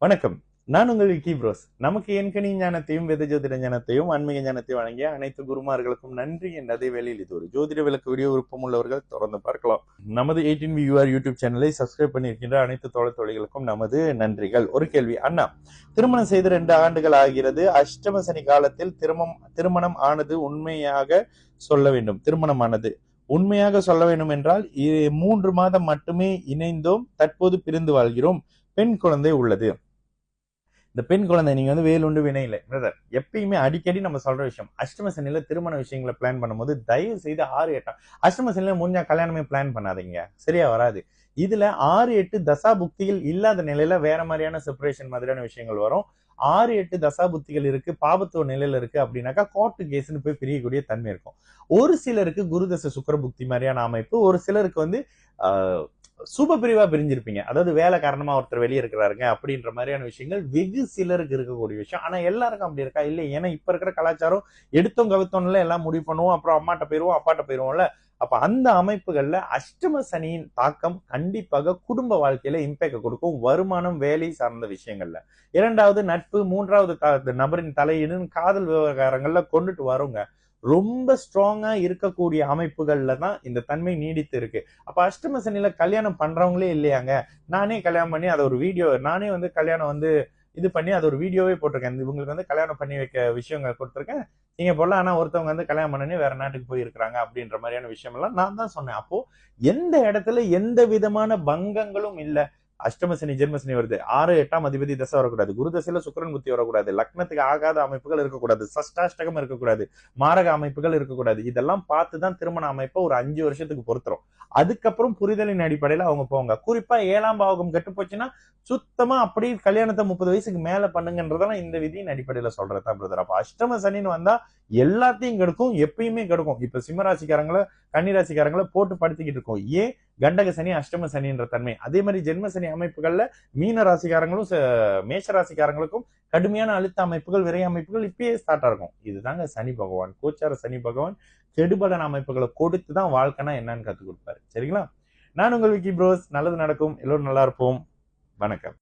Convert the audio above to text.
வணக்கம். நான் உங்கள் விக்கி ப்ரோஸ். நமக்கு எண்கணி ஞானத்தையும், வேத ஜோதிட ஞானத்தையும், ஆன்மீக ஞானத்தையும் வழங்கிய அனைத்து குருமார்களுக்கும் நன்றி என்ற அதே வேளையில் இது ஒரு ஜோதிட விளக்கு வீடியோ விருப்பம் உள்ளவர்கள் தொடர்ந்து பார்க்கலாம். நமது 18VUR யூடியூப் சேனலை சப்ஸ்கிரைப் பண்ணியிருக்கின்ற அனைத்து தோழர்களுக்கும் நமது நன்றிகள். ஒரு கேள்வி, அண்ணா திருமணம் செய்து 2 ஆண்டுகள் ஆகிறது. அஷ்டம சனி காலத்தில் திருமணம் ஆனது உண்மையாக சொல்ல வேண்டும். திருமணமானது உண்மையாக சொல்ல வேண்டும் என்றால் 3 மாதம் மட்டுமே இணைந்தோம். தற்போது பிரிந்து வாழ்கிறோம். பெண் குழந்தை உள்ளது. இந்த பெண் குழந்தை நீங்க வேலுண்டு வினை இல்லை பிரதர். எப்பயுமே அடிக்கடி நம்ம சொல்ற விஷயம், அஷ்டம சனியில திருமண விஷயங்களை பிளான் பண்ணும்போது தயவு செய்து 6-8 அஷ்டம சனியில முடிஞ்சா கல்யாணமே பிளான் பண்ணாதீங்க, சரியா வராது. இதுல 6-8 தசா புக்திகள் இல்லாத நிலையில வேற மாதிரியான செப்பரேஷன் மாதிரியான விஷயங்கள் வரும். 6-8 தசா புத்திகள் இருக்கு, பாபத்துவ நிலையில இருக்கு அப்படின்னாக்கா கோர்ட்டு கேஸ்ன்னு போய் பிரியக்கூடிய தன்மை இருக்கும். ஒரு சிலருக்கு குருதசை சுக்கர புக்தி மாதிரியான அமைப்பு, ஒரு சிலருக்கு சுப பிரிவா பிரிஞ்சிருப்பீங்க. அதாவது வேலை காரணமா ஒருத்தர் வெளியே இருக்கிறாருங்க அப்படின்ற மாதிரியான விஷயங்கள் வெகு சிலருக்கு இருக்கக்கூடிய விஷயம். ஆனா எல்லாருக்கும் அப்படி இருக்கா? இல்லை. ஏன்னா இப்ப இருக்கிற கலாச்சாரம் எடுத்தோம் கவித்தோம்ல எல்லாம் முடிவு பண்ணுவோம், அப்புறம் அம்மாட்ட போயிருவோம், அப்பாட்ட போயிருவோம்ல. அப்ப அந்த அமைப்புகள்ல அஷ்டம சனியின் தாக்கம் கண்டிப்பாக குடும்ப வாழ்க்கையில இம்பேக்ட் கொடுக்கும். வருமானம், வேலை சார்ந்த விஷயங்கள்ல. இரண்டாவது நட்பு, மூன்றாவது நபரின் தலையீடுன்னு காதல் விவகாரங்கள்ல கொண்டுட்டு வருங்க. ரொம்ப ஸ்ட்ராங்கா இருக்கக்கூடிய அமைப்புகள்ல தான் இந்த தன்மை நீடித்து இருக்கு. அப்ப அஷ்டம சனியில கல்யாணம் பண்றவங்களே இல்லையாங்க. நானே கல்யாணம் பண்ணி அதை ஒரு வீடியோ, நானே கல்யாணம் இது பண்ணி அது ஒரு வீடியோவே போட்டிருக்கேன். இவங்களுக்கு கல்யாணம் பண்ணி வைக்க விஷயங்கள் கொடுத்துருக்கேன். நீங்க போடலாம். ஆனா ஒருத்தவங்க கல்யாணம் பண்ணி வேற நாட்டுக்கு போயிருக்கிறாங்க அப்படின்ற மாதிரியான விஷயம் எல்லாம் நான் தான் சொன்னேன். அப்போ எந்த இடத்துல எந்த விதமான பங்கங்களும் இல்ல. அஷ்டம சனி ஜென்ம சனி வருது. 6-8 அதிபதி தசை வரக்கூடாது. குரு தசையில சுக்கிரன் புத்தி வரக்கூடாது. லக்னத்துக்கு ஆகாத அமைப்புகள் இருக்கக்கூடாது. சஷ்டாஷ்டகம் இருக்கக்கூடாது. மாரக அமைப்புகள் இருக்கக்கூடாது. இதெல்லாம் பார்த்துதான் திருமண அமைப்பை ஒரு 5 வருஷத்துக்கு பொறுத்துரும். அதுக்கப்புறம் புரிதலின் அடிப்படையில அவங்க போவாங்க. குறிப்பா 7ஆம் பாவகம் கெட்டு போச்சுன்னா சுத்தமா அப்படியே கல்யாணத்தை 30 வயசுக்கு மேல பண்ணுங்கன்றதெல்லாம் இந்த விதியின் அடிப்படையில சொல்றதுதான் பிரதர். அப்ப அஷ்டம சனின்னு வந்தா எல்லாத்தையும் கெடுக்கும், எப்பயுமே கெடுக்கும். இப்ப சிம்மராசிக்காரங்களை, கன்னிராசிக்காரங்களை போட்டு படுத்திக்கிட்டு இருக்கோம். ஏன்? கண்டக சனி, அஷ்டம சனின்ற தன்மை. அதே மாதிரி ஜென்ம சனி அமைப்புகள்ல மீன ராசிக்காரங்களும் மேஷ ராசிக்காரங்களுக்கும் கடுமையான அழுத்த அமைப்புகள், விரை அமைப்புகள் இப்பயே ஸ்டார்ட் ஆகும். இதுதாங்க சனி பகவான், கோச்சார சனி பகவான் கெடுபலன் அமைப்புகளை கொடுத்துதான் வாழ்க்கைனா என்னன்னு கத்து கொடுப்பாரு. சரிங்களா? நான் உங்கள் விக்கி ப்ரோஸ். நல்லது நடக்கும், எல்லோரும் நல்லா இருப்போம். வணக்கம்.